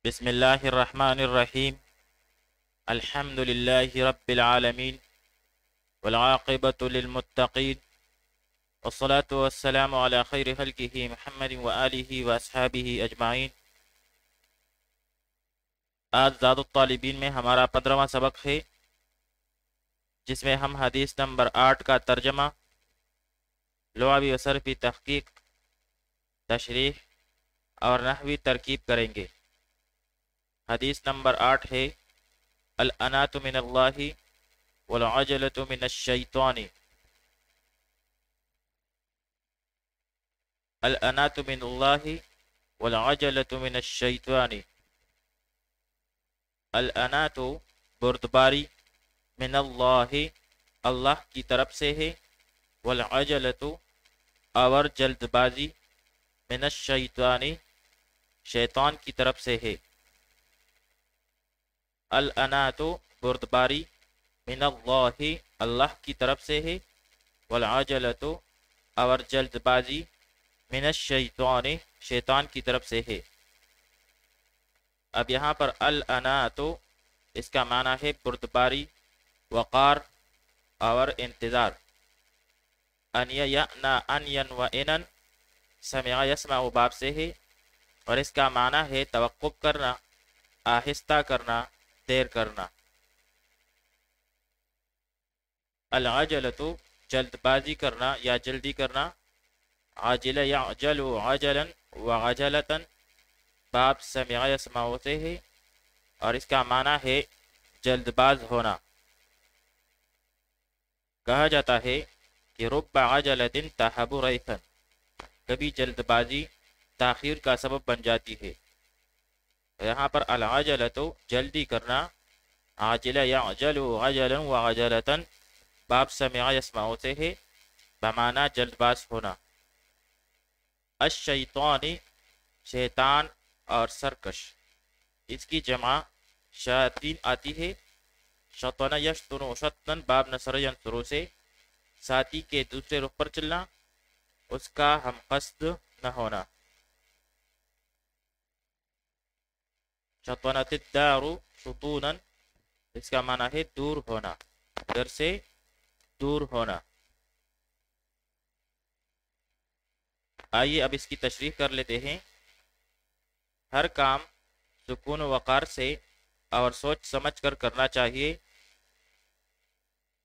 بسم الله الرحمن الرحيم. الحمد لله رب العالمين والعاقبة للمتقين، والصلاة والسلام على خير خلقه محمد وآله وأصحابه أجمعين. آج زاد الطالبین میں ہمارا 15واں سبق ہے، جس میں ہم حدیث نمبر 8 کا ترجمہ، لغوی و صرفی تحقیق، تشریح اور نحوی ترکیب کریں گے۔ حدیث نمبر 8 ہے: الانات من اللہ والعجلۃ من الشیطان۔ الانات من اللہ والعجلۃ من الشیطان۔ الانات بردباری، من اللہ اللہ کی طرف سے ہے، والعجلۃ اور جلد بازی، من الشیطان شیطان کی طرف سے ہے۔ الانات بردباری، من اللہ اللہ کی طرف سے ہے، والعجلۃ اور جلد بازی، من الشیطان شیطان کی طرف سے ہے۔ اب یہاں پر الانات اس کا معنی ہے بردباری، وقار اور انتظار۔ ان یأنا انین و انن، سمع یسمع باب سے ہے، اور اس کا معنی ہے توقف کرنا، آہستہ کرنا، دیر کرنا۔ العجلۃ جلد بازی کرنا یا جلدی کرنا، عاجل یعجل عجلا وعجلتا، باب سمع یسمع سے ہے، اور اس کا معنی ہے جلد باز ہونا۔ کہا جاتا ہے کہ رب عجلۃ تہب ریثا، کبھی جلد بازی تاخیر کا سبب بن جاتی ہے۔ یہاں پر العجلۃ جلدی کرنا، عاجل یعجل عجلا وعجلتا، باب سمع یسمع سے ہے، بمعنی جلد باز ہونا۔ الشیطان شیطان اور سرکش، اس کی جمع شیاطین آتی ہے۔ شطن یشطن شطن، باب نصر ینصر سے، ساتھی کے دوسرے رخ پر چلنا، اس کا ہم قصد نہ ہونا۔ شطنت الدار شطونا، اس کا معنی ہے دور ہونا، گھر سے دور ہونا۔ آئیے اب اس کی تشریح کر لیتے ہیں۔ ہر کام سکون و وقار سے اور سوچ سمجھ کر کرنا چاہیے،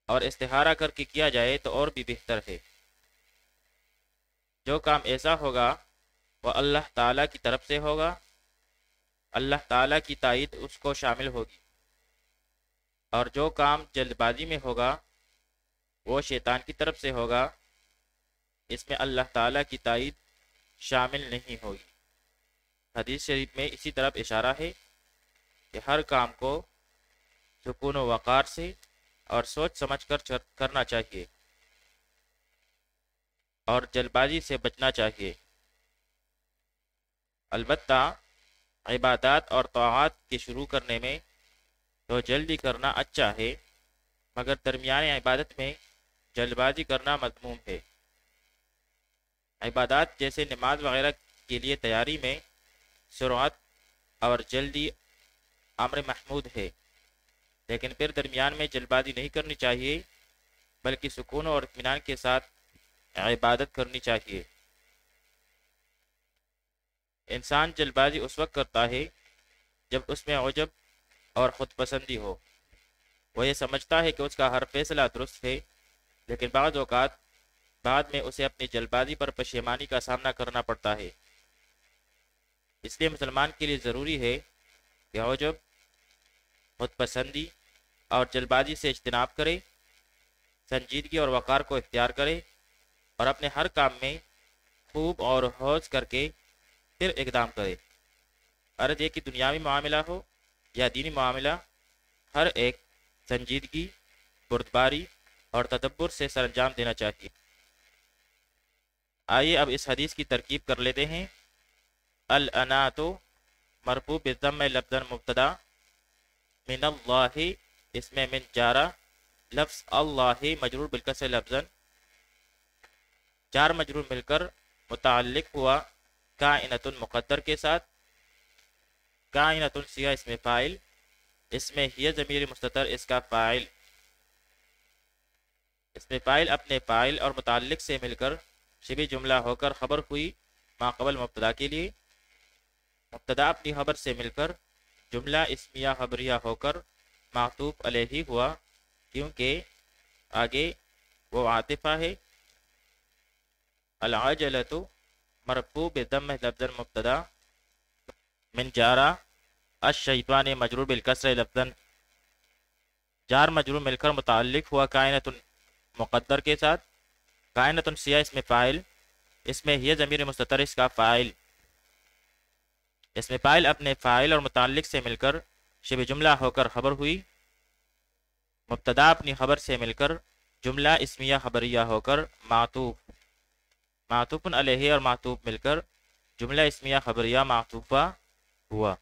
اور استخارہ کر کے کیا جائے تو اور بھی بہتر ہے۔ جو کام ایسا ہوگا وہ اللہ تعالیٰ کی طرف سے ہوگا، اللہ تعالیٰ کی تائید اس کو شامل ہوگی، اور جو کام جلد بازی میں ہوگا وہ شیطان کی طرف سے ہوگا، اس میں اللہ تعالیٰ کی تائید شامل نہیں ہوگی۔ حدیث شریف میں اسی طرف اشارہ ہے کہ ہر کام کو سکون و وقار سے اور سوچ سمجھ کر کرنا چاہیے، اور جلد بازی سے بچنا چاہیے۔ البتہ عبادات اور طاعات کے شروع کرنے میں تو جلدی کرنا اچھا ہے، مگر درمیان عبادت میں جلد بازی کرنا مذموم ہے۔ عبادات جیسے نماز وغیرہ کے لیے تیاری میں سرعت اور جلدی امر محمود ہے، لیکن پھر درمیان میں جلد بازی نہیں کرنی چاہیے، بلکہ سکون اور اطمینان کے ساتھ عبادت کرنی چاہیے۔ انسان جلد بازی اس وقت کرتا ہے جب اس میں عجب اور خود پسندی ہو۔ وہ یہ سمجھتا ہے کہ اس کا ہر فیصلہ درست ہے، لیکن بعض اوقات بعد میں اسے اپنی جلد بازی پر پشیمانی کا سامنا کرنا پڑتا ہے۔ اس لیے مسلمان کے لیے ضروری ہے کہ عجب، خود پسندی اور جلد بازی سے اجتناب کرے، سنجیدگی اور وقار کو اختیار کرے، اور اپنے ہر کام میں خوب اور حوض کر کے پھر اقدام کرے۔ عرض یہ کہ دنیاوی معاملہ ہو یا دینی معاملہ، ہر ایک سنجیدگی، بردباری اور تدبر سے سر انجام دینا چاہیے۔ آئیے اب اس حدیث کی ترکیب کر لیتے ہیں۔ الانات مرفوع بالضم لفظا مبتدا، من اللہ اس میں من جارہ، لفظ اللہ مجرور بالکسر لفظا، چار مجرور مل کر متعلق ہوا کائنۃ مقدر کے ساتھ، کائنۃ سیاہ اس میں فاعل، اس میں ہی ضمیر مستتر اس کا فاعل، اس میں فاعل اپنے فاعل اور متعلق سے مل کر شبہ جملہ ہو کر خبر ہوئی ما قبل مبتدا کے لیے، مبتدا اپنی خبر سے مل کر جملہ اسمیہ خبریہ ہو کر معطوف علیہ ہوا، کیونکہ آگے وہ عاطفہ ہے۔ العجلۃ مرفوع بضم لفظا مبتدا، من جارا الشیطان مجرور بالکسر لفظا، جار مجرور مل کر متعلق ہوا کائنۃ مقدر کے ساتھ، کائنۃ سیاہ اس میں فاعل، اس میں ہی ضمیر مستتر اس کا فاعل، اس میں فاعل اپنے فاعل اور متعلق سے مل کر شبہ جملہ ہو کر خبر ہوئی، مبتدا اپنی خبر سے مل کر جملہ اسمیہ خبریہ ہو کر معطوف، معطوف علیہ اور معطوف مل کر جملہ اسمیہ خبریہ معطوفہ ہوا۔